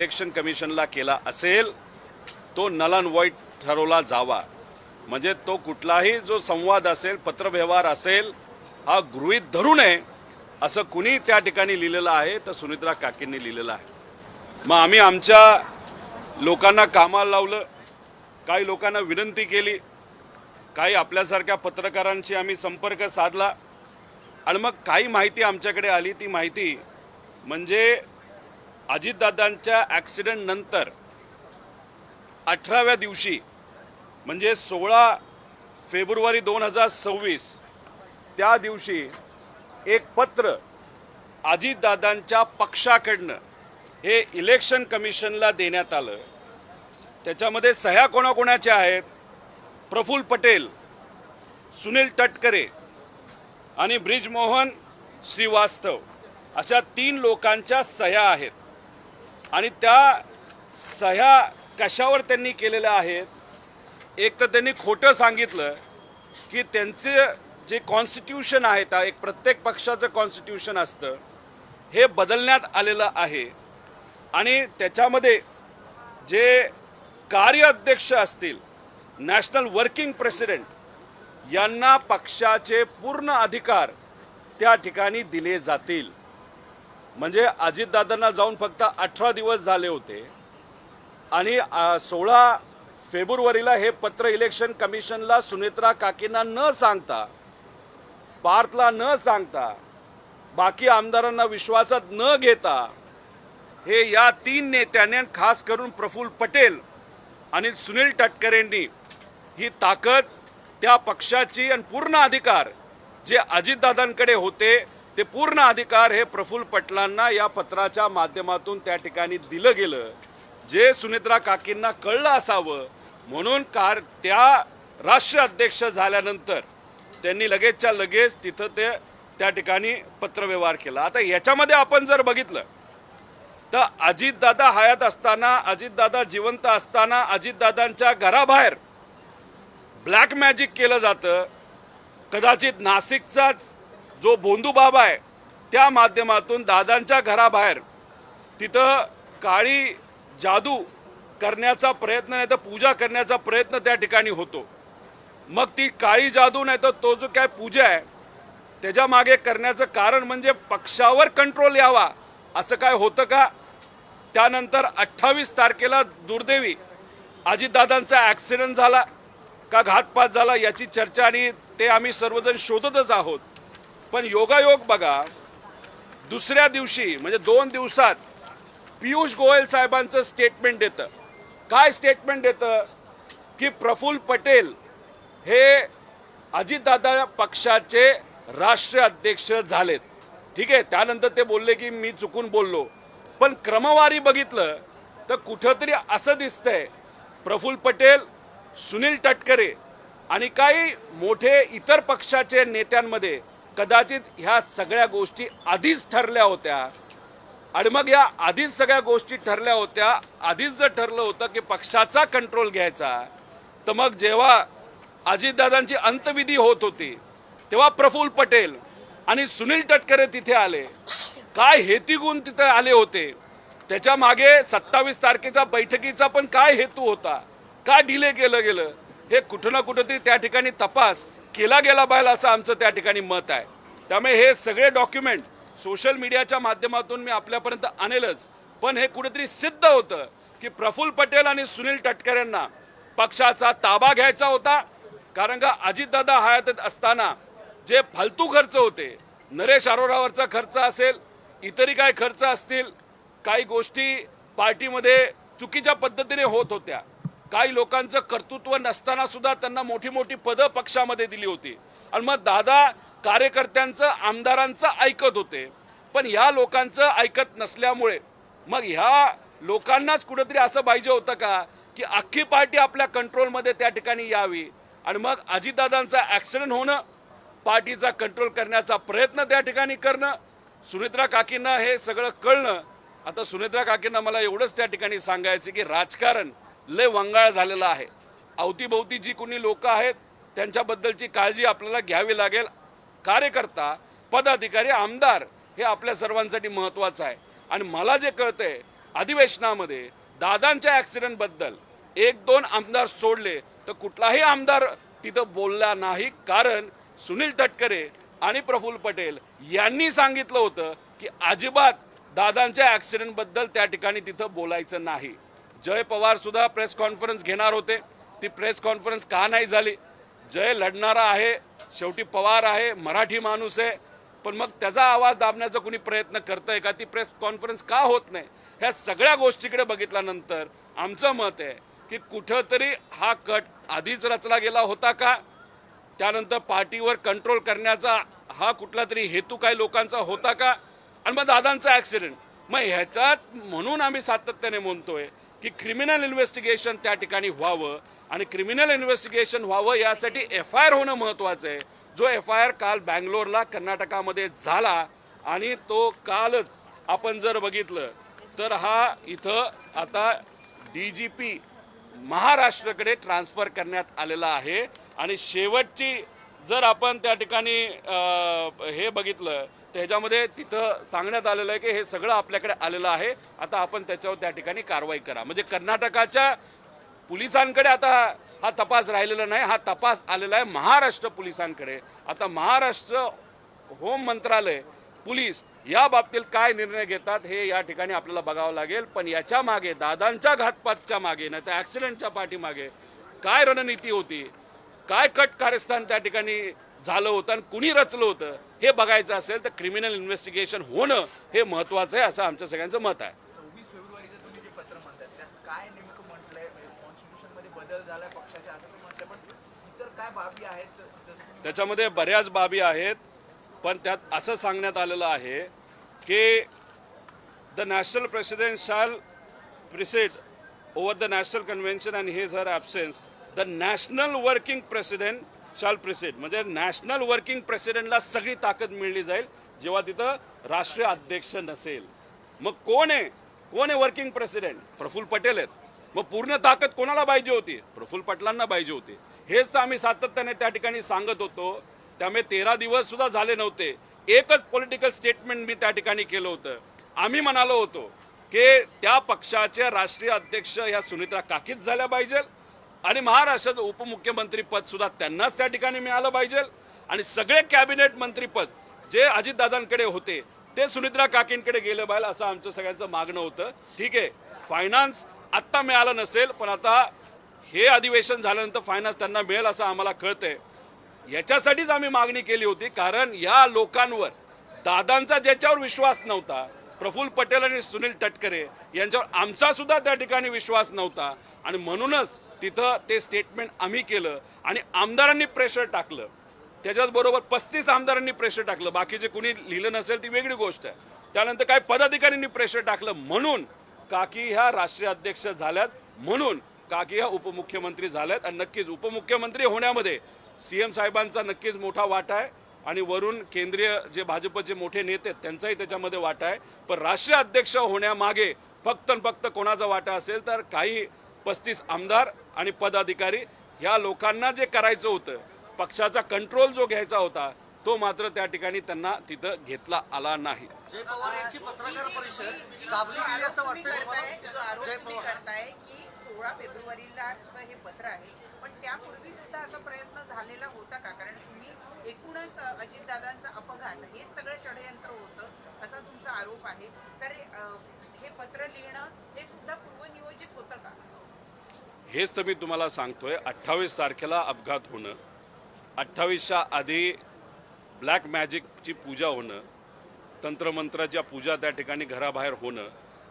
Election कमिशनला केला असेल तो नल अँड व्हॉइड ठरवला जावा। म्हणजे तो कुठलाही जो संवाद असेल, पत्रव्यवहार असेल, हा गृहीत धरू नये असं कुणी त्या ठिकाणी लिहिलेलं आहे तर सुनित्रा काकींनी लिहिलेलं आहे। मग आम्ही आमच्या लोकांना कामाला लावलं, काही लोकांना विनंती केली, काही आपल्यासारख्या पत्रकारांशी आम्ही संपर्क साधला आणि मग काही माहिती आमच्याकडे आली। ती माहिती म्हणजे अजितदादांच्या ॲक्सिडेंट नंतर 18व्या दिवशी म्हणजे 16 फेब्रुवारी 2026 त्या दिवशी एक पत्र अजितदादांच्या पक्षाकडनं हे इलेक्शन कमिशनला देण्यात आलं। त्याच्यामध्ये सह्या कोणाकोणाच्या आहेत? प्रफुल्ल पटेल, सुनील तटकरे आणि ब्रिजमोहन श्रीवास्तव अशा 3 लोकांच्या सह्या आहेत। आणि त्या सह्या कशावर त्यांनी केलेल्या आहेत? एक तर त्यांनी खोटं सांगितलं की त्यांचे जे कॉन्स्टिट्यूशन आहे, एक प्रत्येक पक्षाचं कॉन्स्टिट्यूशन असतं, हे बदलण्यात आलेलं आहे आणि त्याच्यामध्ये जे कार्याध्यक्ष असतील, नॅशनल वर्किंग प्रेसिडेंट यांना पक्षाचे पूर्ण अधिकार त्या ठिकाणी दिले जातील। म्हणजे अजितदादांना जाऊन फक्त 18 दिवस झाले होते आणि 16 फेब्रुवारीला हे पत्र इलेक्शन कमिशनला सुनित्रा काकींना न सांगता, पार्थला न सांगता, बाकी आमदारांना विश्वासात न घेता हे या 3 नेत्यांनी, खास करून प्रफुल्ल पटेल आणि सुनील तटकरेंनी ही ताकद त्या पक्षाची आणि पूर्ण अधिकार जे अजितदादांकडे होते ते पूर्ण अधिकार हे प्रफुल्ल पटेलांना या पत्राच्या माध्यमातून त्या ठिकाणी दिलं गेलं। जे सुनित्रा काकींना कळलं असावं म्हणून त्या राष्ट्रीय अध्यक्ष झाल्यानंतर त्यांनी लगेचच्या लगेच तिथं त्या ठिकाणी पत्रव्यवहार केला। आता याच्यामध्ये आपण जर बघितलं तर अजितदादा हयात असताना, अजितदादा जिवंत असताना अजितदादांच्या घराबाहेर ब्लॅक मॅजिक केलं जातं। कदाचित नाशिकचाच जो भोंदू बाबा आहे त्या माध्यमातून दादांच्या घराबाहेर तिथं काळी जादू करण्याचा प्रयत्न, नाही तर पूजा करण्याचा प्रयत्न त्या ठिकाणी होतो। मग ती काळी जादू नाही तर तो जो काय पूजा आहे त्याच्या मागे करण्याचं कारण म्हणजे पक्षावर कंट्रोल यावा असं काय होतं का? त्यानंतर 28 तारखेला दुर्दैवी अजितदादांचा ॲक्सिडेंट झाला का घातपात झाला याची चर्चा आणि ते आम्ही सर्वजण शोधतच आहोत। पण योगायोग बघा, दुसऱ्या दिवशी म्हणजे 2 दिवसात पियुष गोयल साहेबांचं स्टेटमेंट येतं। काय स्टेटमेंट येतं? की प्रफुल्ल पटेल हे अजितदादा पक्षाचे राष्ट्रीय अध्यक्ष झालेत। ठीक आहे, त्यानंतर ते बोलले की मी चुकून बोललो, पण क्रमवारी बघितलं तर कुठंतरी असं दिसतंय प्रफुल्ल पटेल, सुनील तटकरे आणि काही मोठे इतर पक्षाचे नेत्यांमध्ये कदाचित ह्या सगळ्या गोष्टी आधीच ठरल्या होत्या। आणि मग या आधीच सगळ्या गोष्टी ठरल्या होत्या, आधीच जर ठरलं होतं की पक्षाचा कंट्रोल घ्यायचा, तर मग जेव्हा अजितदादांची अंत्यविधी होत होती तेव्हा प्रफुल्ल पटेल आणि सुनील तटकरे तिथे आले। काय हेती गुण तिथे आले होते? त्याच्या मागे 27 तारखेच्या बैठकीचा पण काय हेतू होता? का डिले केलं गेलं? हे कुठं ना कुठंतरी त्या ठिकाणी तपास केला गेला पाहिजे असं आमचं त्या ठिकाणी मत आहे। त्यामुळे हे सगळे डॉक्युमेंट सोशल मीडियाच्या माध्यमातून मी आपल्यापर्यंत आणेलच, पण हे कुठेतरी सिद्ध होतं की प्रफुल्ल पटेल आणि सुनील तटकरेंना पक्षाचा ताबा घ्यायचा होता। कारण का अजितदादा हयात असताना जे फालतू खर्च होते, नरेश अरोरावरचा खर्च असेल, इतरही काही खर्च असतील, काही गोष्टी पार्टीमध्ये चुकीच्या पद्धतीने होत होत्या, काही लोकांचं कर्तृत्व नसताना सुद्धा त्यांना मोठी मोठी पदं पक्षामध्ये दिली होती आणि मग दादा कार्यकर्त्यांचं, आमदारांचं ऐकत होते। पण ह्या लोकांचं ऐकत नसल्यामुळे मग ह्या लोकांनाच कुठेतरी असं पाहिजे होतं का की अख्खी पार्टी आपल्या कंट्रोलमध्ये त्या ठिकाणी यावी आणि मग अजितदादांचा ॲक्सिडेंट होणं, पार्टीचा कंट्रोल करण्याचा प्रयत्न त्या ठिकाणी करणं, सुनित्रा काकींना हे सगळं कळणं। आता सुनित्रा काकींना मला एवढंच त्या ठिकाणी सांगायचं की राजकारण लय वंगाळ झालेलं आहे। अवतीभोवती जी कोणी लोक आहेत त्यांच्याबद्दलची काळजी आपल्याला घ्यावी लागेल। कार्यकर्ता, पदाधिकारी, आमदार हे आपल्या सर्वांसाठी महत्त्वाचं आहे। आणि मला जे कळतंय अधिवेशनामध्ये दादांच्या ॲक्सिडेंटबद्दल एक दोन आमदार सोडले तर कुठलाही आमदार तिथं बोलला नाही, कारण सुनील तटकरे आणि प्रफुल्ल पटेल यांनी सांगितलं होतं की अजिबात दादांच्या ॲक्सिडेंटबद्दल त्या ठिकाणी तिथं बोलायचं नाही. जय पवार सुद्धा प्रेस कॉन्फरन्स घेणार होते, ती प्रेस कॉन्फरन्स का नाही झाली? जय लढणारा आहे, शेवटी पवार आहे, मराठी माणूस आहे, पण मग त्याचा आवाज दाबण्याचा कुणी प्रयत्न करतंय का? ती प्रेस कॉन्फरन्स का होत नाही? ह्या सगळ्या गोष्टीकडे बघितल्यानंतर आमचं मत आहे की कुठंतरी हा कट आधीच रचला गेला होता का? त्यानंतर पार्टीवर कंट्रोल करण्याचा हा कुठला तरी हेतू काही लोकांचा होता का? आणि मग दादांचा ॲक्सिडेंट, मग ह्याच्यात म्हणून आम्ही सातत्याने म्हणतोय की क्रिमिनल इन्व्हेस्टिगेशन त्या ठिकाणी व्हावं, आणि क्रिमिनल इन्व्हेस्टिगेशन व्हावं यासाठी FIR होणं महत्त्वाचं आहे. जो FIR काल बँगलोरला कर्नाटकामध्ये झाला, आणि तो कालच आपण जर बघितलं तर हा इथं आता DGP महाराष्ट्राकडे ट्रान्सफर करण्यात आलेला आहे. आणि शेवटची जर आपण त्या ठिकाणी हे बघितलं तर ह्याच्यामध्ये तिथं सांगण्यात आलेलं आहे की हे सगळं आपल्याकडे आलेलं आहे, आता आपण त्याच्यावर त्या ठिकाणी कारवाई करा. म्हणजे कर्नाटकाच्या पोलिसांकडे आता हा तपास राहिलेला नाही, हा तपास आलेला आहे महाराष्ट्र पोलिसांकडे. आता महाराष्ट्र होम मंत्रालय, पोलीस या बाबतीत काय निर्णय घेतात हे या ठिकाणी आपल्याला बघावं लागेल. पण याच्या मागे, दादांच्या घातपातच्या मागे, नाही तर ॲक्सिडेंटच्या पाठीमागे काय रणनीती होती, काय कट कारस्थान त्या ठिकाणी झालं होतं आणि कुणी रचलं होतं हे बघायचं असेल तर क्रिमिनल इन्व्हेस्टिगेशन होणं हे महत्त्वाचं आहे, असं आमच्या सगळ्यांचं मत आहे. 26 फेब्रुवारीचं तुम्ही जे पत्र म्हणतात त्यात काय नेमकं म्हटलंय? कॉन्स्टिट्यूशनमध्ये बदल झालाय पक्षाच्या असं तुम्ही म्हटलं, पण इतर काय बाबी आहेत? त्याच्यामध्ये बऱ्याच बाबी आहेत, पण त्यात असं सांगण्यात आलेलं आहे की the national president shall preside over the national convention and his her absence the national working president shall preside. म्हणजे नॅशनल वर्किंग प्रेसिडेंटला सगळी ताकद मिळली जाईल जेव्हा तिथं राष्ट्रीय अध्यक्ष नसेल. मग कोण आहे वर्किंग प्रेसिडेंट? प्रफुल्ल पटेल आहेत. मग पूर्ण ताकद कोणाला पाहिजे होती? प्रफुल्ल पटेलांना पाहिजे होती. हेच तर आम्ही सातत्याने त्या ठिकाणी सांगत होतो. त्यामुळे 13 दिवस सुद्धा झाले नव्हते, एकच पॉलिटिकल स्टेटमेंट मी त्या ठिकाणी केलं होतं. आम्ही म्हणालो होतो की त्या पक्षाचे राष्ट्रीय अध्यक्ष ह्या सुनित्रा काकीच झाल्या पाहिजे, आणि महाराष्ट्राचं उपमुख्यमंत्री पद सुद्धा त्यांनाच त्या ठिकाणी मिळालं पाहिजे, आणि सगळे कॅबिनेट मंत्रीपद जे अजितदादांकडे होते ते सुनित्रा काकींकडे गेलं पाहिजे, असं आमचं सगळ्यांचं मागणं होतं. ठीक आहे, फायनान्स आत्ता मिळालं नसेल, पण आता हे अधिवेशन झाल्यानंतर फायनान्स त्यांना मिळेल असं आम्हाला कळतंय. याच्यासाठीच आम्ही मागणी केली होती, कारण या लोकांवर, दादांचा ज्याच्यावर विश्वास नव्हता, प्रफुल्ल पटेल आणि सुनील तटकरे यांच्यावर आमचा सुद्धा त्या ठिकाणी विश्वास नव्हता, आणि म्हणूनच तिथं ते स्टेटमेंट आम्ही केलं. आणि आमदारांनी प्रेशर टाकलं, त्याच्याचबरोबर 35 आमदारांनी प्रेशर टाकलं. बाकीचे कुणी लिहिलं नसेल ती वेगळी गोष्ट आहे. त्यानंतर काही पदाधिकाऱ्यांनी प्रेशर टाकलं, म्हणून काकी ह्या राष्ट्रीय अध्यक्ष झाल्यात, म्हणून काकी ह्या उपमुख्यमंत्री झाल्यात. आणि नक्कीच उपमुख्यमंत्री होण्यामध्ये CM साहेबांचा नक्कीच मोठा वाटा आहे, आणि वरून केंद्रीय जे भाजपचे मोठे नेते आहेत त्यांचाही त्याच्यामध्ये वाटा आहे. पण राष्ट्रीय अध्यक्ष होण्यामागे फक्त कोणाचा वाटा असेल तर काही 35 आमदार आणि पदाधिकारी, ह्या लोकांना जे करायचं होतं, पक्षाचा कंट्रोल जो घ्यायचा होता, तो मात्र त्या ठिकाणी त्यांना तिथं घेतला आला नाही. जय पवार यांची पत्रकार परिषद दाबली गेली असं वाटतंय तुम्हाला? 16 फेब्रुवारीलाचं हे पत्र आहे, पण त्यापूर्वी सुद्धा असा प्रयत्न झालेला होता का? कारण तुम्ही एकूणच अजितदादांचा अपघात हे सगळं षडयंत्र होतं असा तुमचा आरोप आहे, तर हे पत्र लिहिणं हे सुद्धा पूर्वनियोजित होतं का? हेच तर मी तुम्हाला सांगतोय. 28 तारखेला अपघात होणं, 28च्या आधी ब्लॅक मॅजिकची पूजा होणं, तंत्रमंत्राच्या पूजा त्या ठिकाणी घराबाहेर होणं,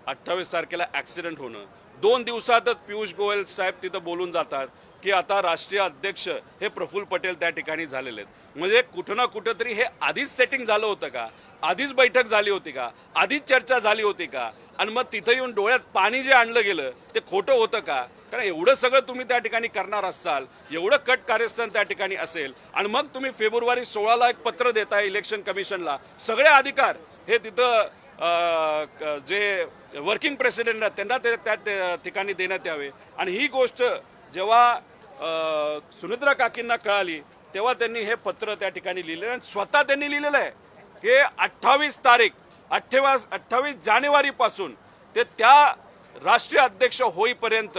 28 तारखेला ॲक्सिडेंट होणं, 2 दिवसातच पियुष गोयल साहेब तिथं बोलून जातात की आता राष्ट्रीय अध्यक्ष हे प्रफुल्ल पटेल त्या ठिकाणी झालेले आहेत. म्हणजे कुठं ना कुठं तरी हे आधीच सेटिंग झालं होतं का? आधीच बैठक झाली होती का? आधीच चर्चा झाली होती का? आणि मग तिथं येऊन डोळ्यात पाणी जे आणलं गेलं ते खोटं होतं का? कारण एवढं सगळं तुम्ही त्या ठिकाणी करणार असाल, एवढं कट कार्यस्थान त्या ठिकाणी असेल, आणि मग तुम्ही फेब्रुवारी 16ला एक पत्र देताय इलेक्शन कमिशनला, सगळे अधिकार हे तिथं जे वर्किंग प्रेसिडेंट आहेत त्यांना त्या ठिकाणी देण्यात यावे. आणि ही गोष्ट जेव्हा सुनित्रा काकींना कळाली तेव्हा त्यांनी हे पत्र त्या ठिकाणी लिहिलं, आणि स्वतः त्यांनी लिहिलेलं आहे की 28 जानेवारीपासून ते त्या राष्ट्रीय अध्यक्ष होईपर्यंत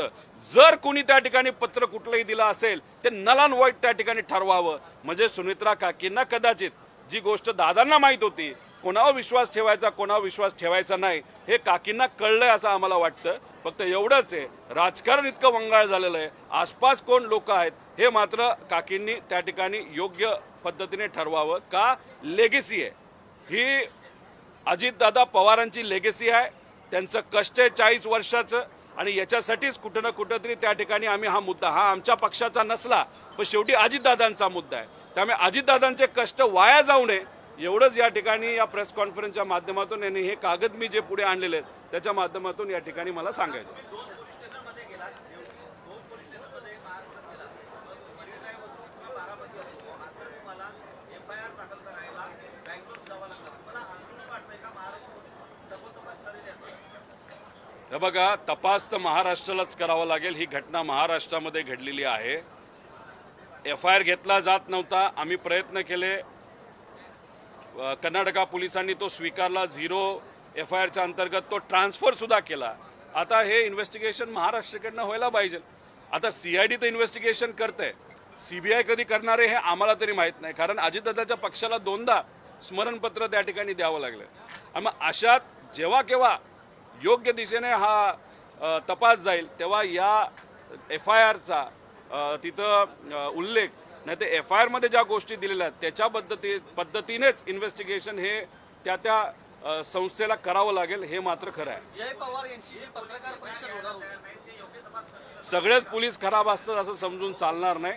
जर कोणी त्या ठिकाणी पत्र कुठलंही दिलं असेल ते नल अँड व्हाईट त्या ठिकाणी ठरवावं. म्हणजे सुनेत्रा काकींना कदाचित जी गोष्ट दादांना माहीत होती, कोणावर विश्वास ठेवायचा कोणावर विश्वास ठेवायचा नाही, हे काकींना कळलंय असं आम्हाला वाटतं. फक्त एवढंच आहे, राजकारण इतकं वंगाळ झालेलं आहे, आसपास कोण लोक आहेत हे मात्र काकींनी त्या ठिकाणी योग्य पद्धतीने ठरवावं. का लेगेसी आहे ही, अजितदादा पवारांची लेगेसी आहे, त्यांचं कष्ट आहे 40 वर्षाचं, आणि याच्यासाठीच कुठं ना कुठं तरी त्या ठिकाणी आम्ही हा मुद्दा, हा आमच्या पक्षाचा नसला पण शेवटी अजितदादांचा मुद्दा आहे, त्यामुळे अजितदादांचे कष्ट वाया जाऊ नये एवढंच या ठिकाणी या प्रेस कॉन्फरन्सच्या माध्यमातून आणि हे कागद मी जे पुढे आणलेले आहेत त्याच्या माध्यमातून या ठिकाणी मला सांगायचं. हे बघा, तपास तर महाराष्ट्रालाच करावा लागेल. ही घटना महाराष्ट्रामध्ये घडलेली आहे. FIR घेतला जात नव्हता, आम्ही प्रयत्न केले, कर्नाटका पोलिसांनी तो स्वीकारला, 0 FIRच्या अंतर्गत तो ट्रान्सफर सुद्धा केला. आता हे इन्व्हेस्टिगेशन महाराष्ट्राकडनं व्हायला पाहिजे. आता CID तर इन्व्हेस्टिगेशन करते, CBI कधी करणार आहे हे आम्हाला तरी माहीत नाही, कारण अजितदादाच्या पक्षाला 2दा स्मरणपत्र त्या ठिकाणी द्यावं लागलं. आणि मग अशात जेव्हा केव्हा योग्य दिशेने हा तपास जाईल तेव्हा या FIRचा तिथं उल्लेख नाही ते FIR मध्ये ज्या गोष्टी दिलेल्या आहेत त्याच्या पद्धतीनेच इन्व्हेस्टिगेशन हे त्या संस्थेला करावं लागेल, हे मात्र खरं आहे. जय पवार यांची जी पत्रकार परिषद होणार होती, सगळेच पोलीस खराब असतात असं समजून चालणार नाही.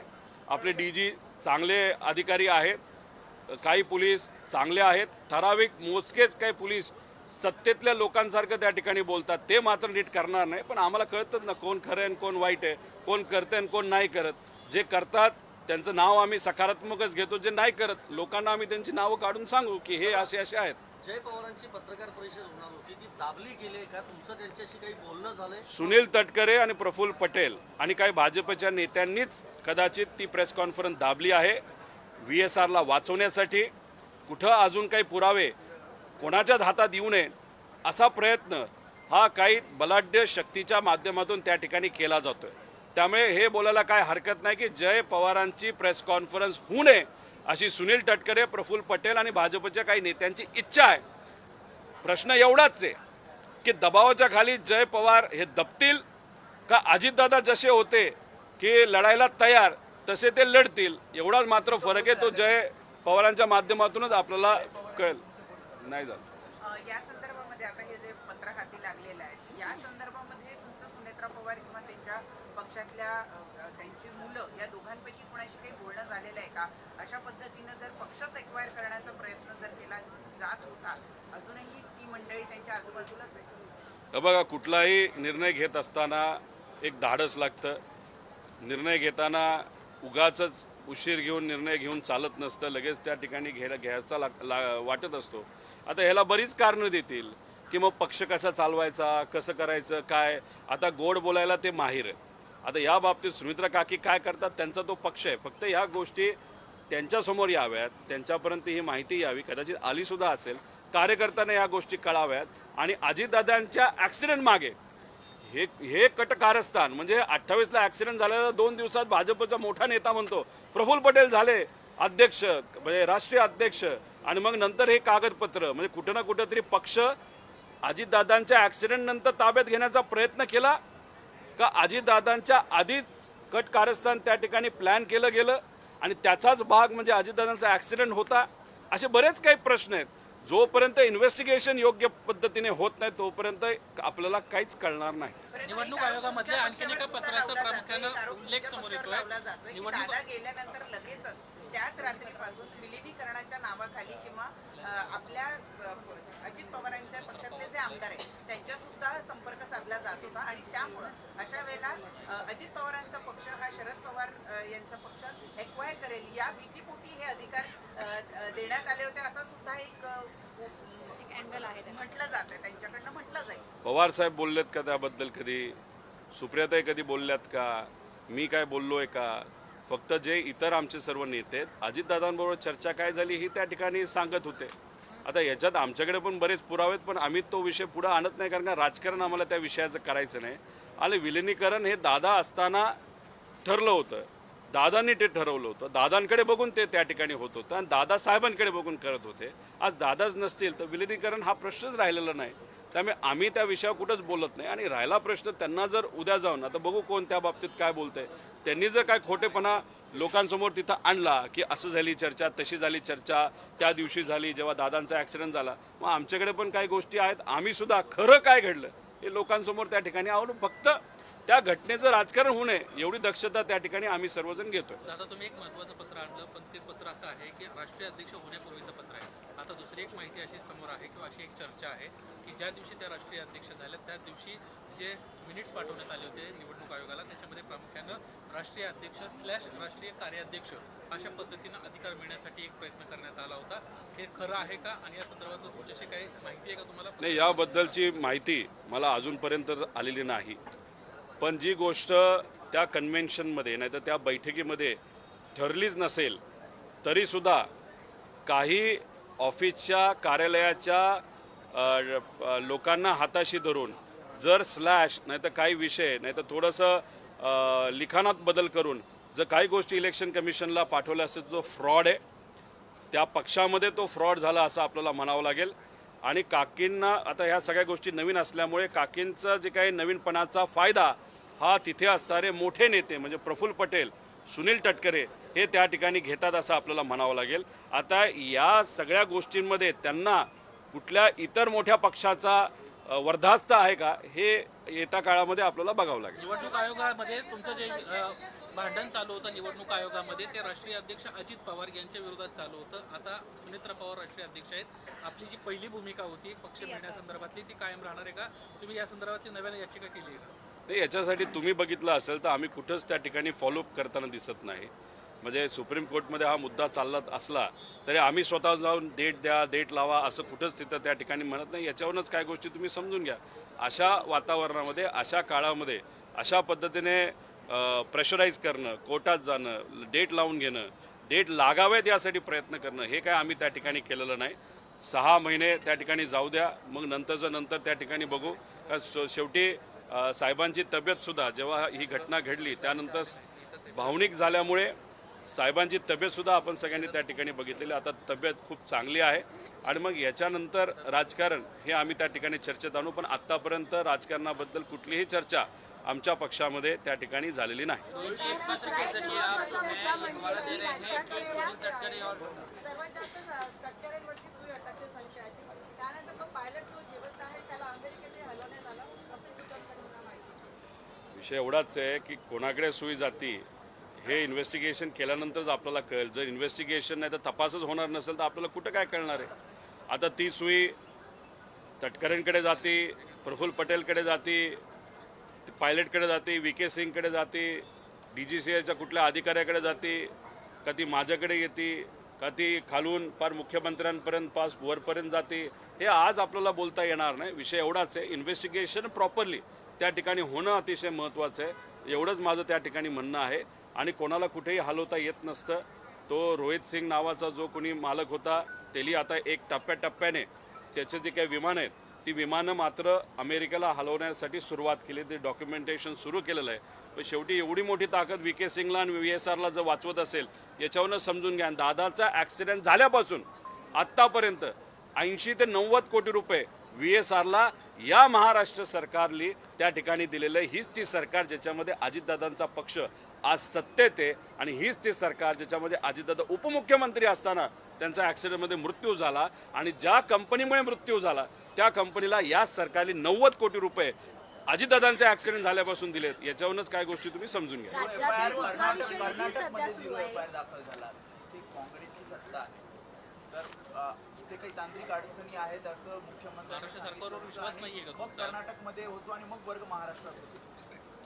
आपले DG चांगले अधिकारी आहेत, काही पोलीस चांगले आहेत, ठराविक मोजकेच काही पोलीस सत्तेतल्या लोकांसारखं त्या ठिकाणी बोलतात, ते मात्र नीट करणार नाही. पण आम्हाला कळतच ना कोण खरं आहे आणि कोण वाईट आहे, कोण करते आणि कोण नाही करत. जे करतात त्यांचं नाव आम्ही सकारात्मकच घेतो, जे नाही करत लोकांना आम्ही त्यांची नावं काढून सांगू की हे असे असे आहेत. जय पवारांची पत्रकार परिषद होणार होती, ती दाबली गेली का? तुमचं त्यांच्याशी काही बोलणं झालंय? सुनील तटकरे आणि प्रफुल्ल पटेल आणि काही भाजपच्या नेत्यांनीच कदाचित ती प्रेस कॉन्फरन्स दाबली आहे VSRला वाचवण्यासाठी. कुठं अजून काही पुरावे कोणाच्याच हातात येऊ नये असा प्रयत्न हा काही बलाढ्य शक्तीच्या माध्यमातून त्या ठिकाणी केला जातोय. त्यामुळे हे बोलायला काय हरकत नाही की जय पवारांची प्रेस कॉन्फरन्स होऊ नये अशी सुनील तटकरे, प्रफुल्ल पटेल आणि भाजपच्या काही नेत्यांची इच्छा आहे. प्रश्न एवढाच आहे की दबावाच्या खाली जय पवार हे दबतील का अजितदादा जसे होते की लढायला तयार तसे ते लढतील, एवढाच मात्र फरक आहे. तो जय पवारांच्या माध्यमातूनच आपल्याला कळेल. नाही झालं या संदर्भामध्ये आता हे जे पत्र हाती लागलेलं आहे या संदर्भामध्ये तुमचं सुनेत्रा पवार किंवा त्यांच्या पक्षातल्या त्यांची मुलं या दोघांपैकी कोणाशी काही बोलणं झालेलं आहे का? अशा पद्धतीनं जर पक्षच एक्वायर करण्याचा प्रयत्न जर केला जात होता, अजूनही ती मंडळी त्यांच्या आजूबाजूलाच आहे. बघा, कुठलाही निर्णय घेत असताना एक धाडस लागतं. निर्णय घेताना उगाचच उशीर घेऊन निर्णय घेऊन चालत नसतं, लगेच त्या ठिकाणी घ्यायचा वाटत असतो. आता ह्याला बरीच कारणं देतील की मग पक्ष कसा चालवायचा, कसं करायचं, काय. आता गोड बोलायला ते माहीर आहे. आता या बाबतीत सुमित्रा काकी काय करतात त्यांचा तो पक्ष आहे, फक्त ह्या गोष्टी त्यांच्यासमोर याव्यात, त्यांच्यापर्यंत ही माहिती यावी, कदाचित आलीसुद्धा असेल, कार्यकर्त्यांना या गोष्टी कळाव्यात. आणि अजितदादांच्या ॲक्सिडेंट मागे हे कटकारस्थान म्हणजे 28ला ॲक्सिडेंट झालेला 2 दिवसात भाजपचा मोठा नेता म्हणतो प्रफुल्ल पटेल झाले अध्यक्ष, म्हणजे राष्ट्रीय अध्यक्ष, आणि मग नंतर हे कागदपत्र, म्हणजे कुठं ना कुठं तरी पक्ष अजितदादांच्या ॲक्सिडेंट नंतर ताब्यात घेण्याचा प्रयत्न केला का अजितदादांच्या आधीच कट कारस्थान त्या ठिकाणी प्लॅन केलं गेलं आणि त्याचाच भाग म्हणजे अजितदादांचा ॲक्सिडेंट होता. असे बरेच काही प्रश्न आहेत. जोपर्यंत इन्व्हेस्टिगेशन योग्य पद्धतीने होत नाही तोपर्यंत आपल्याला काहीच कळणार नाही. निवडणूक आयोगामधल्या आणखीन एका पत्राचा प्रामुख्यानं उल्लेख समोर येतोय. दादा गेल्यानंतर लगेचच त्याच रात्रीपासून विलिनीकरणाच्या नावाखाली किंवा आपल्या अजित पवारांच्या पक्षातले जे आमदार आहेत त्यांच्या सुद्धा संपर्क साधला जात होता आणि त्यामुळं अशा वेळेला अजित पवारांचा पक्ष हा शरद पवार यांचा पक्ष एक्वायर करेल या भीतीपोटी हे अधिकार देण्यात आले होते असं सुद्धा एक अँगल आहे म्हटलं जात आहे, त्यांच्याकडनं म्हटलं जाईल. पवार साहेब बोललेत का त्याबद्दल कधी? सुप्रियाताई कधी बोलल्यात का? मी काय बोललोय का? फक्त जे इतर आमचे सर्व नेते आहेत अजितदादांबरोबर चर्चा काय झाली ही त्या ठिकाणी सांगत होते. आता याच्यात आमच्याकडे पण बरेच पुरावे आहेत, पण आम्ही तो विषय पुढे आणत नाही, कारण का राजकारण आम्हाला त्या विषयाचं करायचं नाही. आणि विलिनीकरण हे दादा असताना ठरलं होतं, दादांनी ते ठरवलं होतं, दादांकडे बघून ते त्या ठिकाणी होत होतं आणि दादासाहेबांकडे बघून करत होते. आज दादाच नसतील तर विलिनीकरण हा प्रश्नच राहिलेला नाही. त्यामुळे आम्ही त्या विषयावर कुठंच बोलत नाही. आणि राहिला प्रश्न, त्यांना जर उद्या जाऊन, आता बघू कोण त्या बाबतीत काय बोलतंय, त्यांनी जर काय खोटेपणा लोकांसमोर तिथं आणला की असं झाली चर्चा, तशी झाली चर्चा, त्या दिवशी झाली जेव्हा दादांचा ॲक्सिडेंट झाला, मग आमच्याकडे पण काही गोष्टी आहेत. आम्ही सुद्धा खरं काय घडलं हे लोकांसमोर त्या ठिकाणी आवडून फक्त त्या घटनेचं राजकारण होऊ नये एवढी दक्षता त्या ठिकाणी आम्ही सर्वजण घेतोय. दादा, तुम्ही एक महत्त्वाचं पत्र आणलं, पण ते पत्र असं आहे की राष्ट्रीय अध्यक्ष होण्यापूर्वीचं पत्र आहे. आता दुसरी एक माहिती अशी समोर आहे किंवा अशी एक चर्चा आहे की ज्या दिवशी त्या राष्ट्रीय अध्यक्ष झाल्या त्या दिवशी जे मिनिट्स पाठवण्यात आले होते निवडणूक आयोगाला, त्याच्यामध्ये प्रामुख्यानं राष्ट्रीय अध्यक्ष / राष्ट्रीय कार्याध्यक्ष अशा पद्धतीनं अधिकार मिळण्यासाठी एक प्रयत्न करण्यात आला होता. हे खरं आहे का? आणि या संदर्भात तुमच्याशी काही माहिती आहे का तुम्हाला? नाही, याबद्दलची माहिती मला अजूनपर्यंत आलेली नाही. पण जी गोष्ट त्या कन्व्हेन्शनमध्ये नाही तर त्या बैठकीमध्ये ठरलीच नसेल तरीसुद्धा काही ऑफिसच्या कार्यालयाच्या लोकांना हाताशी धरून जर स्लॅश नाही तर काही विषय नाही तर थोडंसं लिखाणात बदल करून जर काही गोष्टी इलेक्शन कमिशनला पाठवल्या असतील तर तो फ्रॉड आहे. त्या पक्षामध्ये तो फ्रॉड झाला असं आपल्याला म्हणावं लागेल. आणि काकींना आता ह्या सगळ्या गोष्टी नवीन असल्यामुळे काकींचा जे काही नवीनपणाचा फायदा हा तिथे असणारे मोठे नेते म्हणजे प्रफुल्ल पटेल, सुनील तटकरे हे त्या ठिकाणी घेतात असं आपल्याला म्हणावं लागेल. आता या सगळ्या गोष्टींमध्ये त्यांना कुठल्या इतर मोठ्या पक्षाचा वर्धास्त आहे का हे येत्या काळामध्ये आपल्याला बघावं लागेल. निवडणूक आयोगामध्ये तुमचं जे भांडण चालू होतं निवडणूक आयोगामध्ये, ते राष्ट्रीय अध्यक्ष अजित पवार यांच्या विरोधात चालू होतं. आता सुनेत्रा पवार राष्ट्रीय अध्यक्ष आहेत. आपली जी पहिली भूमिका होती पक्ष मिळण्यासंदर्भातली ती कायम राहणार आहे का? तुम्ही या संदर्भातली नव्याने याचिका केली आहे का? नाही, याच्यासाठी तुम्ही बघितलं असेल तर आम्ही कुठंच त्या ठिकाणी फॉलोअप करताना दिसत नाही. म्हणजे सुप्रीम कोर्टमध्ये हा मुद्दा चालला असला तरी आम्ही स्वतः जाऊन डेट द्या, डेट लावा असं कुठंच तिथं त्या ठिकाणी म्हणत नाही. याच्यावरूनच काय गोष्टी तुम्ही समजून घ्या. अशा वातावरणामध्ये, अशा काळामध्ये, अशा पद्धतीने प्रेशराईज करणं, कोर्टात जाणं, डेट लावून घेणं, डेट लागावेत यासाठी प्रयत्न करणं हे काय आम्ही त्या ठिकाणी केलेलं नाही. 6 महिने त्या ठिकाणी जाऊ द्या, मग नंतरचं नंतर त्या ठिकाणी बघू. शेवटी साहेबांची तब्येतसुद्धा जेव्हा ही घटना घडली त्यानंतर भावनिक झाल्यामुळे साहेबांची तब्येतसुद्धा आपण सगळ्यांनी त्या ठिकाणी बघितलेली. आता तब्येत खूप चांगली आहे आणि मग याच्यानंतर राजकारण हे आम्ही त्या ठिकाणी चर्चेत आणू. पण आत्तापर्यंत राजकारणाबद्दल कुठलीही चर्चा आमच्या पक्षामध्ये त्या ठिकाणी झालेली नाही. सर्वात जास्त तटकरेंवरती सुई अटकते संशयाची. त्यानंतर तो पायलट जो जिवंत आहे त्याला अमेरिकेत हलवण्यात आलं असं सूचना माहिती. विषय एवढाच आहे की कोणाकडे सुई जाती हे इन्व्हेस्टिगेशन केल्यानंतरच आपल्याला कळेल. जर इन्व्हेस्टिगेशन नाही तर तपासच होणार नसेल तर आपल्याला कुठं काय कळणार आहे. आता ती सुई तटकरेंकडे जाते, प्रफुल्ल पटेलकडे जाते, पायलटकडे जाते, VK सिंगकडे जाते, DGCAच्या कुठल्या अधिकाऱ्याकडे जाते, का ती माझ्याकडे येते, का ती खालून फार मुख्यमंत्र्यांपर्यंत पास वरपर्यंत जाते, हे आज आपल्याला बोलता येणार नाही. विषय एवढाच आहे, इन्व्हेस्टिगेशन प्रॉपरली त्या ठिकाणी होणं अतिशय महत्त्वाचं आहे. एवढंच माझं त्या ठिकाणी म्हणणं आहे. आणि कोणाला कुठेही हलवता येत नसतं. तो रोहित सिंग नावाचा जो कोणी मालक होता त्याला आता एक टप्प्याटप्प्याने त्याचे जे काही विमान आहेत ती विमानं मात्र अमेरिकेला हलवण्यासाठी सुरुवात केली. ते डॉक्युमेंटेशन सुरू केलेलं आहे. पण शेवटी एवढी मोठी ताकद VK सिंगला आणि VSRला जर वाचवत असेल याच्यावरनं समजून घ्या. दादाचा ॲक्सिडेंट झाल्यापासून आत्तापर्यंत 80 ते 90 कोटी रुपये VSRला या महाराष्ट्र सरकारली त्या ठिकाणी दिलेलं आहे. हीच ती सरकार ज्याच्यामध्ये अजितदादांचा पक्ष आज सत्तेत आहे आणि हीच ती सरकार ज्याच्यामध्ये अजितदादा उपमुख्यमंत्री असताना त्यांचा ॲक्सिडेंटमध्ये मृत्यू झाला आणि ज्या कंपनीमुळे मृत्यू झाला त्या कंपनीला या सरकारने 90 कोटी रुपये अजितदादांचा ॲक्सिडेंट झाल्यापासून दिलेत. याच्यावरूनच काय गोष्टी तुम्ही समजून घ्या. कर्नाटकमध्ये जो FIR दाखल झाला ती काँग्रेसची सत्ता आहे तर इथे काही तांत्रिक अडचणी आहेत असं महाराष्ट्र सरकारवर विश्वास नाहीये का मग तुमचा? कर्नाटकमध्ये होतो आणि मग वर्ग महाराष्ट्रात होतो.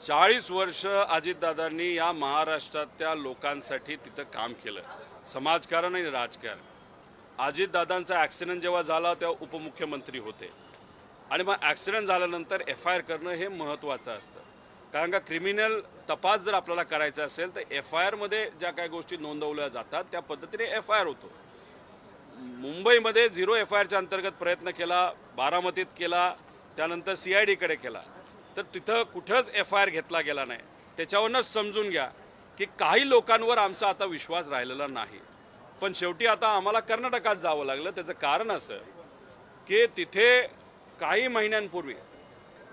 40 वर्ष अजितदादांनी या महाराष्ट्रातल्या लोकांसाठी तिथं काम केलं, समाजकारण आणि राजकारण. अजितदादांचा ॲक्सिडेंट जेव्हा झाला तेव्हा उपमुख्यमंत्री होते आणि मग ॲक्सिडेंट झाल्यानंतर FIR करणं हे महत्त्वाचं असतं. कारण का क्रिमिनल तपास जर आपल्याला करायचा असेल तर FIRमध्ये ज्या काही गोष्टी नोंदवल्या जातात त्या पद्धतीने FIR होतो. मुंबईमध्ये 0 FIRच्या अंतर्गत प्रयत्न केला, बारामतीत केला, त्यानंतर CID कडे केला, तर तिथं कुठंच FIR घेतला गेला नाही. त्याच्यावरच समजून घ्या की काही लोकांवर आमचा आता विश्वास राहिलेला नाही. पण शेवटी आता आम्हाला कर्नाटकात जावं लागलं. त्याचं कारण असं की तिथे काही महिन्यांपूर्वी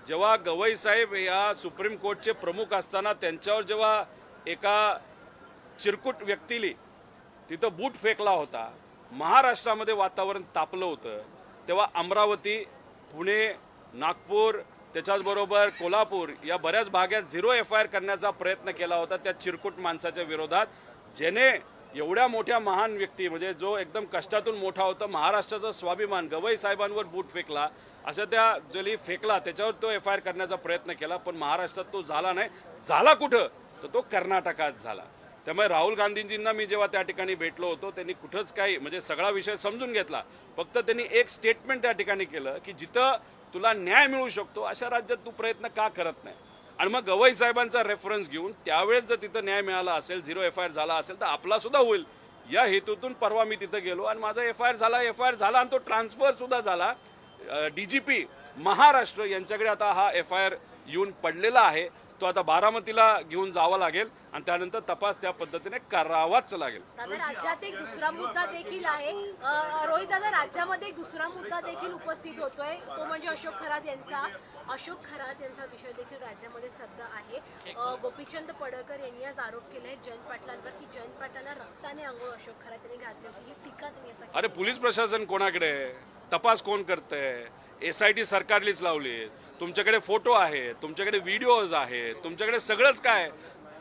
जेव्हा गवई साहेब या सुप्रीम कोर्टचे प्रमुख असताना त्यांच्यावर जेव्हा एका चिरकुट व्यक्तीने तिथं बूट फेकला होता, महाराष्ट्रामध्ये वातावरण तापलं होतं, तेव्हा अमरावती, पुणे, नागपूर, त्याच्याचबरोबर कोल्हापूर या बऱ्याच भागात 0 FIR करण्याचा प्रयत्न केला होता त्या चिरकुट माणसाच्या विरोधात, ज्याने एवढ्या मोठ्या महान व्यक्ती म्हणजे जो एकदम कष्टातून मोठा होता, महाराष्ट्राचा स्वाभिमान गवई साहेबांवर बूट फेकला, असं त्या जली फेकला त्याच्यावर तो FIR करण्याचा प्रयत्न केला. पण महाराष्ट्रात तो झाला नाही. झाला कुठं तर तो कर्नाटकात झाला. त्यामुळे राहुल गांधींजींना मी जेव्हा त्या ठिकाणी भेटलो होतो त्यांनी कुठंच काही म्हणजे सगळा विषय समजून घेतला. फक्त त्यांनी एक स्टेटमेंट त्या ठिकाणी केलं की जिथं तुला न्याय मिळू शकतो अशा राज्यात तू प्रयत्न का करत नाही. आणि मग गवई साहेबांचा रेफरन्स घेऊन त्यावेळेस जर तिथं न्याय मिळाला असेल, 0 FIR झाला असेल तर आपला सुद्धा होईल या हेतूतून परवा मी तिथं गेलो आणि माझा FIR झाला आणि तो ट्रान्सफर सुद्धा झाला. DGP महाराष्ट्र यांच्याकडे आता हा FIR येऊन पडलेला आहे. तो आता बारामतीला घेऊन जावा लागेल आणि त्यानंतर तपास त्या पद्धतीने करावाच लागेल. दादा राज्यात एक दुसरा मुद्दा देखील आहे. रोहित दादा, राज्यामध्ये एक दुसरा मुद्दा देखील उपस्थित होतोय, तो म्हणजे अशोक खरात यांचा विषय देखील राज्यामध्ये सध्या आहे. गोपीचंद पडळकर यांनी आज आरोप केलाय जयंत पाटलांवर की जयंत पाटलांना रक्ताने अंघोळ अशोक खरात यांनी घातली होती. ही टीका तुम्ही आता अरे पोलीस प्रशासन कोणाकडे आहे? तपास कोण करतंय? SIT सरकारलीच लावली. तुमच्याकडे फोटो आहे, तुमच्याकडे व्हिडिओज आहे, तुमच्याकडे सगळंच काय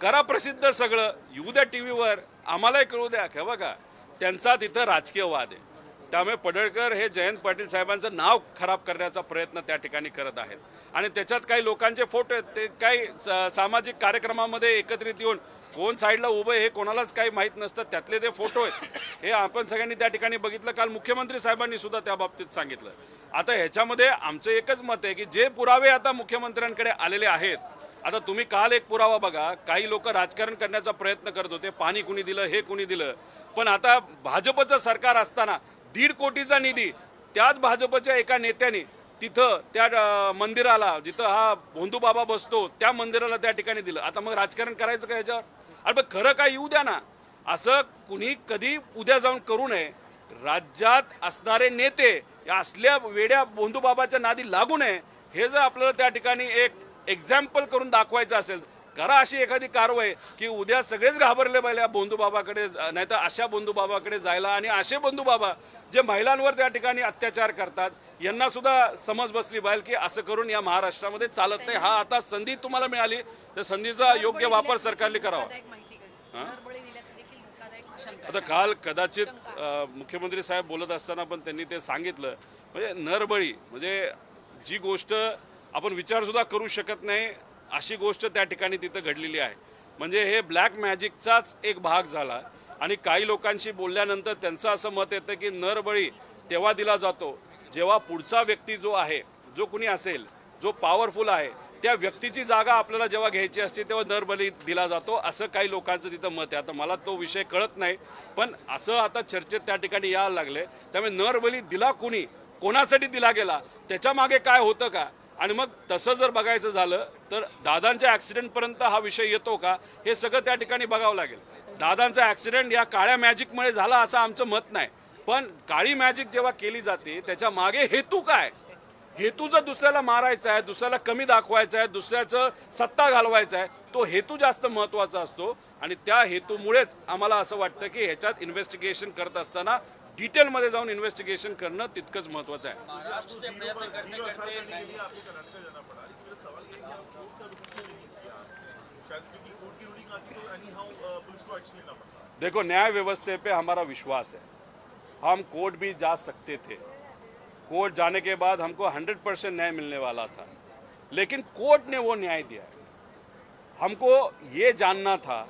करा प्रसिद्ध सगळं येऊ द्या टीव्हीवर, आम्हालाही कळू द्या. हे बघा त्यांचा तिथं राजकीय वाद आहे. त्यामुळे पडळकर हे जयंत पाटील साहेबांचं नाव खराब करण्याचा प्रयत्न त्या ठिकाणी करत आहेत आणि त्याच्यात काही लोकांचे फोटो आहेत. ते काही सामाजिक कार्यक्रमामध्ये एकत्रित येऊन कोण साईडला उभं हे कोणालाच काही माहीत नसतं. त्यातले ते फोटो आहेत हे आपण सगळ्यांनी त्या ठिकाणी बघितलं. काल मुख्यमंत्री साहेबांनी सुद्धा त्या बाबतीत सांगितलं. आता ह्याच्यामध्ये आमचं एकच मत आहे की जे पुरावे आता मुख्यमंत्र्यांकडे आलेले आहेत, आता तुम्ही काल एक पुरावा बघा, काही लोक राजकारण करण्याचा प्रयत्न करत होते, पाणी कुणी दिलं हे कुणी दिलं, पण आता भाजपचं सरकार असताना 1.5 कोटीचा निधी त्याच भाजपच्या एका नेत्याने तिथं त्या मंदिराला जिथं हा भोंदू बाबा बसतो त्या मंदिराला त्या ठिकाणी दिलं. आता मग राजकारण करायचं का ह्याच्यावर? अरे पण खरं काय येऊ द्या ना. असं कुणी कधी उद्या जाऊन करू नये. राज्यात असणारे नेते या असल्या वेड्या भोंदू बाबाच्या नादी लागू नये हे जर आपल्याला त्या ठिकाणी एक एक्झाम्पल करून दाखवायचं असेल, करा अशी एखादी कारवाई की उद्या सगळेच घाबरले पाहिजे बंधू बाबाकडे, नाहीतर अशा बंधू बाबाकडे जायला. आणि असे बंधू बाबा जे महिलांवर त्या ठिकाणी अत्याचार करतात यांना सुद्धा समज बसली पाहिजे की असं करून या महाराष्ट्रामध्ये चालत नाही. हा आता संधी तुम्हाला मिळाली तर संधीचा योग्य वापर सरकारने करावा. आता काल कदाचित मुख्यमंत्री साहेब बोलत असताना पण त्यांनी ते सांगितलं, म्हणजे नरबळी म्हणजे जी गोष्ट आपण विचार सुद्धा करू शकत नाही अशी गोष्ट त्या ठिकाणी तिथं घडलेली आहे. म्हणजे हे ब्लॅक मॅजिकचाच एक भाग झाला. आणि काही लोकांशी बोलल्यानंतर त्यांचं असं मत येतं की नरबळी तेव्हा दिला जातो जेव्हा पुढचा व्यक्ती जो आहे, जो कुणी असेल, जो पॉवरफुल आहे, त्या व्यक्तीची जागा आपल्याला जेव्हा घ्यायची असते तेव्हा नरबळी दिला जातो, असं काही लोकांचं तिथं मत आहे. आता मला तो विषय कळत नाही, पण असं आता चर्चेत त्या ठिकाणी यायला लागले. त्यामुळे नरबळी दिला कुणी, कोणासाठी दिला गेला, त्याच्या मागे काय होतं का, आणि मग तसं जर बघायचं झालं तर दादांच्या ॲक्सिडेंटपर्यंत हा विषय येतो का हे सगळं त्या ठिकाणी बघावं लागेल. दादांचा ॲक्सिडेंट या काळ्या मॅजिकमुळे झाला असं आमचं मत नाही, पण काळी मॅजिक जेव्हा केली जाते त्याच्या मागे हेतू काय? हेतू जर दुसऱ्याला मारायचा आहे, दुसऱ्याला कमी दाखवायचा आहे, दुसऱ्याचं सत्ता घालवायचा आहे, तो हेतू जास्त महत्त्वाचा असतो. आणि त्या हेतूमुळेच आम्हाला असं वाटतं की ह्याच्यात इन्व्हेस्टिगेशन करत असताना डिटेलमध्ये जाऊन इन्व्हेस्टिगेशन करणं तितकंच महत्त्वाचं आहे. देखो, न्याय व्यवस्था पे हमारा विश्वास है. हम कोर्ट भी जा सकते थे, कोर्ट जाने के बाद हमको 100% न्याय मिलने वाला था, लेकिन कोर्ट ने वो न्याय दिया. हमको ये जानना था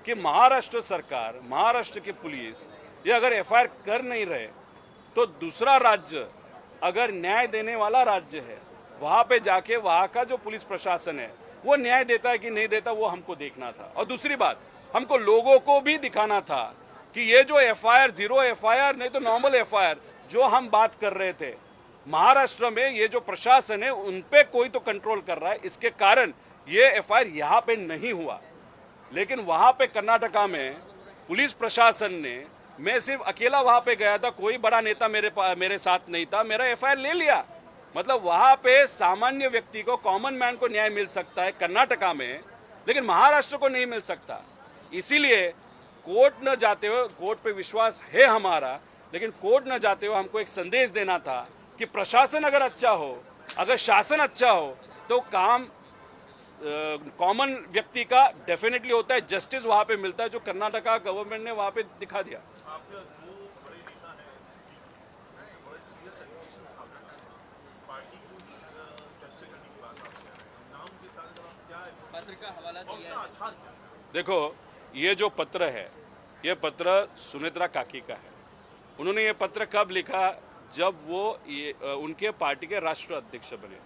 कि महाराष्ट्र सरकार, महाराष्ट्र की पुलिस ये अगर FIR कर नहीं रहे तो दूसरा राज्य अगर न्याय देने वाला राज्य है वहाँ पे जाके वहाँ का जो पुलिस प्रशासन है वो न्याय देता है कि नहीं देता वो हमको देखना था. और दूसरी बात, हमको लोगों को भी दिखाना था कि ये जो एफआईआर, 0 एफआईआर नहीं तो नॉर्मल एफआईआर जो हम बात कर रहे थे, महाराष्ट्र में ये जो प्रशासन है उन पे कोई तो कंट्रोल कर रहा है, इसके कारण ये एफआईआर यहाँ पे नहीं हुआ। लेकिन वहाँ पे कर्नाटका में पुलिस प्रशासन ने, मैं सिर्फ अकेला वहाँ पे गया था, कोई बड़ा नेता मेरे साथ नहीं था, मेरा एफआईआर ले लिया। मतलब वहाँ पे सामान्य व्यक्ति को, कॉमन मैन को न्याय मिल सकता है कर्नाटका में, लेकिन महाराष्ट्र को नहीं मिल सकता। इसीलिए कोर्ट न जाते हुए, कोर्ट पे विश्वास है हमारा, लेकिन कोर्ट न जाते हुए हमको एक संदेश देना था कि प्रशासन अगर अच्छा हो, अगर शासन अच्छा हो, तो काम कॉमन व्यक्ति का डेफिनेटली होता है, जस्टिस वहाँ पे मिलता है, जो कर्नाटका गवर्नमेंट ने वहाँ पे दिखा दिया। पत्रिका हवाला दिया है। देखो, ये जो पत्र है, ये पत्र सुनेत्रा काकी का है। उन्होंने ये पत्र कब लिखा? जब वो उनके पार्टी के राष्ट्रीय अध्यक्ष बने।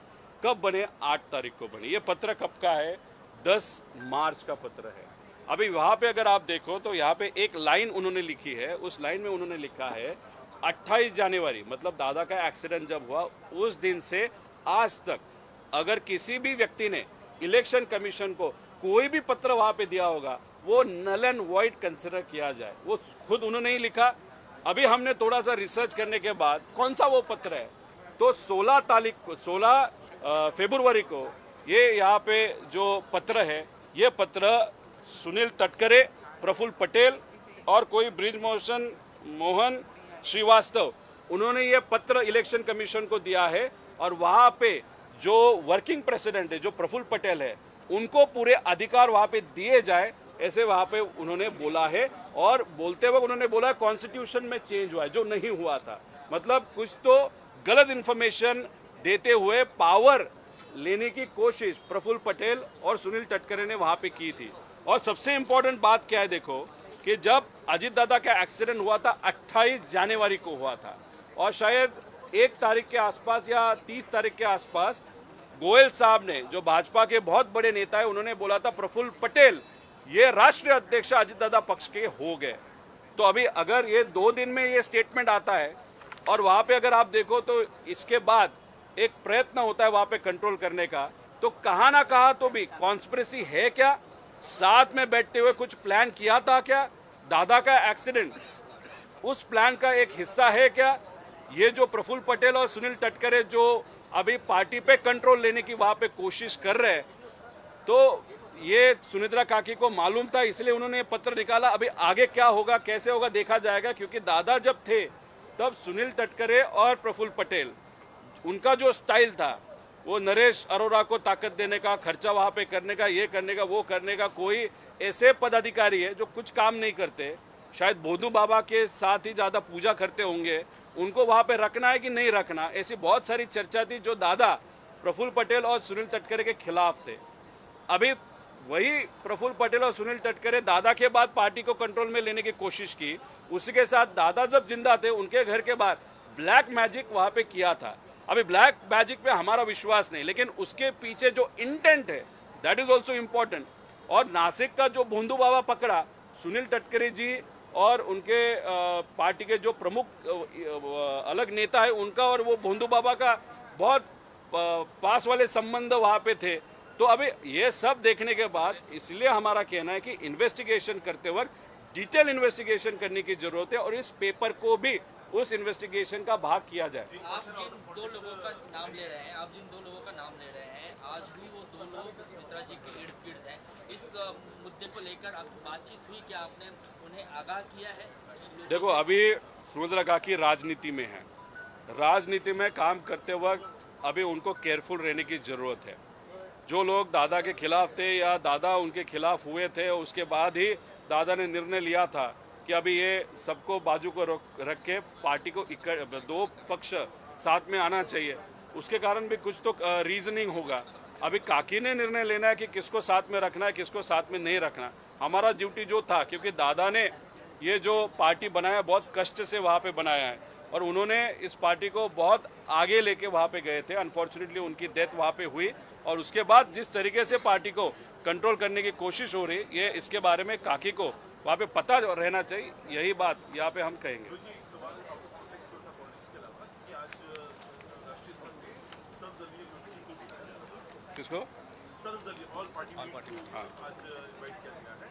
कब बने? 8 तारीख को बने। ये पत्र कब का है? 10 मार्च का पत्र है। अभी वहाँ पे अगर आप देखो तो यहाँ पे एक लाइन उन्होंने लिखी है, उस लाइन में उन्होंने लिखा है 28 जनवरी, मतलब दादा का एक्सीडेंट जब हुआ उस दिन से आज तक अगर किसी भी व्यक्ति ने इलेक्शन कमीशन को कोई भी पत्र वहाँ पे दिया होगा, वो नल एंड वॉइड कंसिडर किया जाए। वो खुद उन्होंने ही लिखा। अभी हमने थोड़ा सा रिसर्च करने के बाद कौन सा वो पत्र है, तो 16 फरवरी को ये यहाँ पे जो पत्र है, ये पत्र सुनील तटकरे, प्रफुल्ल पटेल और कोई ब्रिजमोहन मोहन श्रीवास्तव, उन्होंने ये पत्र इलेक्शन कमीशन को दिया है। और वहाँ पे जो वर्किंग प्रेसिडेंट है, जो प्रफुल्ल पटेल है, उनको पूरे अधिकार वहाँ पे दिए जाए, ऐसे वहाँ पे उन्होंने बोला है। और बोलते वक्त उन्होंने बोला कॉन्स्टिट्यूशन में चेंज हुआ है, जो नहीं हुआ था। मतलब कुछ तो गलत इंफॉर्मेशन देते हुए पावर लेने की कोशिश प्रफुल्ल पटेल और सुनील तटकरे ने वहाँ पे की थी। और सबसे इम्पोर्टेंट बात क्या है, देखो कि जब अजीत दादा का एक्सीडेंट हुआ था 28 जनवरी को हुआ था, और शायद 1 तारीख के आसपास या 30 तारीख के आसपास गोयल साहब ने, जो भाजपा के बहुत बड़े नेता है, उन्होंने बोला था प्रफुल्ल पटेल ये राष्ट्रीय अध्यक्ष अजीत दादा पक्ष के हो गए। तो अभी अगर ये 2 दिन में ये स्टेटमेंट आता है, और वहाँ पे अगर आप देखो तो इसके बाद एक प्रयत्न होता है वहाँ पे कंट्रोल करने का, तो कहाँ ना कहाँ तो भी कॉन्स्पिरेसी है क्या? साथ में बैठते हुए कुछ प्लान किया था क्या? दादा का एक्सीडेंट उस प्लान का एक हिस्सा है क्या? ये जो प्रफुल्ल पटेल और सुनील तटकरे जो अभी पार्टी पे कंट्रोल लेने की वहाँ पे कोशिश कर रहे हैं, तो ये सुनेत्रा काकी को मालूम था, इसलिए उन्होंने ये पत्र निकाला। अभी आगे क्या होगा, कैसे होगा, देखा जाएगा। क्योंकि दादा जब थे तब सुनील तटकरे और प्रफुल्ल पटेल, उनका जो स्टाइल था वो नरेश अरोड़ा को ताकत देने का, खर्चा वहाँ पे करने का, ये करने का, वो करने का। कोई ऐसे पदाधिकारी है जो कुछ काम नहीं करते, शायद बोधू बाबा के साथ ही ज़्यादा पूजा करते होंगे, उनको वहाँ पे रखना है कि नहीं रखना, ऐसी बहुत सारी चर्चा थी जो दादा प्रफुल्ल पटेल और सुनील तटकरे के खिलाफ थे। अभी वही प्रफुल्ल पटेल और सुनील तटकरे दादा के बाद पार्टी को कंट्रोल में लेने की कोशिश की। उसी के साथ दादा जब जिंदा थे उनके घर के बाहर ब्लैक मैजिक वहाँ पे किया था। अभी ब्लैक मैजिक पे हमारा विश्वास नहीं, लेकिन उसके पीछे जो इंटेंट है दैट इज ऑल्सो इम्पोर्टेंट। और नासिक का जो भोंदू बाबा पकड़ा, सुनील तटकरे जी और उनके पार्टी के जो प्रमुख अलग नेता है उनका और वो भोंदू बाबा का बहुत पास वाले संबंध वहाँ पे थे। तो अभी ये सब देखने के बाद इसलिए हमारा कहना है कि इन्वेस्टिगेशन करते वक्त डिटेल इन्वेस्टिगेशन करने की जरूरत है, और इस पेपर को भी उस इन्वेस्टिगेशन का भाग किया जाए। आप जिन 2 लोगों का नाम ले रहे हैं, आज भी वो 2 लोग सुनेत्रा जी के इर्द गिर्द हैं। इस मुद्दे को लेकर आपकी बातचीत हुई, क्या आपने उन्हें आगाह किया है? देखो, अभी सुनेत्रा काकी राजनीति में है, राजनीति में काम करते वक्त अभी उनको केयरफुल रहने की जरूरत है। जो लोग दादा के खिलाफ थे या दादा उनके खिलाफ हुए थे, उसके बाद ही दादा ने निर्णय लिया था कि अभी ये सबको बाजू को रख के पार्टी को 2 पक्ष साथ में आना चाहिए। उसके कारण भी कुछ तो रीजनिंग होगा। अभी काकी ने निर्णय लेना है कि किसको साथ में रखना है, किसको साथ में नहीं रखना। हमारा ड्यूटी जो था, क्योंकि दादा ने ये जो पार्टी बनाया बहुत कष्ट से वहाँ पे बनाया है, और उन्होंने इस पार्टी को बहुत आगे लेके वहाँ पे गए थे। अनफॉर्चुनेटली उनकी डेथ वहाँ पे हुई, और उसके बाद जिस तरीके से पार्टी को कंट्रोल करने की कोशिश हो रही, ये इसके बारे में काकी को वहाँ पे पता रहना चाहिए, यही बात यहाँ पे हम कहेंगे। किसको? सर्वदलीय ऑल पार्टी हाँ। आज इनवाइट किया गया है।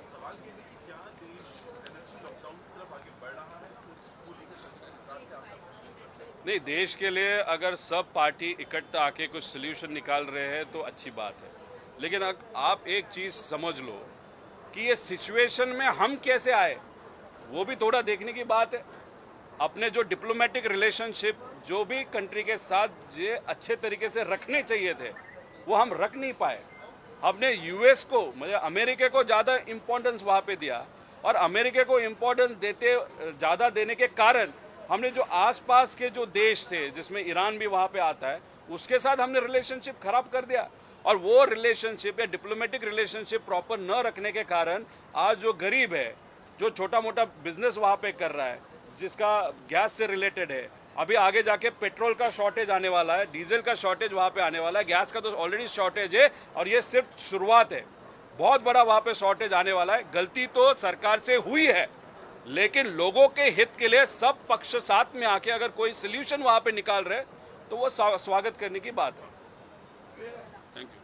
सवाल ये है कि क्या देश एनर्जी लॉकडाउन की तरफ आगे बढ़ रहा है? इसको लेकर सरकार से आपका क्वेश्चन। नहीं, देश के लिए अगर सब पार्टी इकट्ठा आके कुछ सोल्यूशन निकाल रहे हैं तो अच्छी बात है, लेकिन आप एक चीज़ समझ लो कि ये सिचुएशन में हम कैसे आए वो भी थोड़ा देखने की बात है। अपने जो डिप्लोमेटिक रिलेशनशिप जो भी कंट्री के साथ जो अच्छे तरीके से रखने चाहिए थे वो हम रख नहीं पाए। हमने यूएस को मतलब अमेरिका को ज़्यादा इम्पोर्टेंस वहाँ पे दिया, और अमेरिका को इम्पोर्टेंस ज़्यादा देने के कारण हमने जो आसपास के जो देश थे जिसमें ईरान भी वहाँ पे आता है उसके साथ हमने रिलेशनशिप खराब कर दिया। और वो रिलेशनशिप या डिप्लोमेटिक रिलेशनशिप प्रॉपर न रखने के कारण आज जो गरीब है, जो छोटा मोटा बिजनेस वहाँ पे कर रहा है, जिसका गैस से रिलेटेड है, अभी आगे जाके पेट्रोल का शॉर्टेज आने वाला है, डीजल का शॉर्टेज वहाँ पे आने वाला है, गैस का तो ऑलरेडी शॉर्टेज है और ये सिर्फ शुरुआत है, बहुत बड़ा वहाँ पे शॉर्टेज आने वाला है। गलती तो सरकार से हुई है, लेकिन लोगों के हित के लिए सब पक्ष साथ में आके अगर कोई सोल्यूशन वहाँ पे निकाल रहे तो वो स्वागत करने की बात है। Thank you.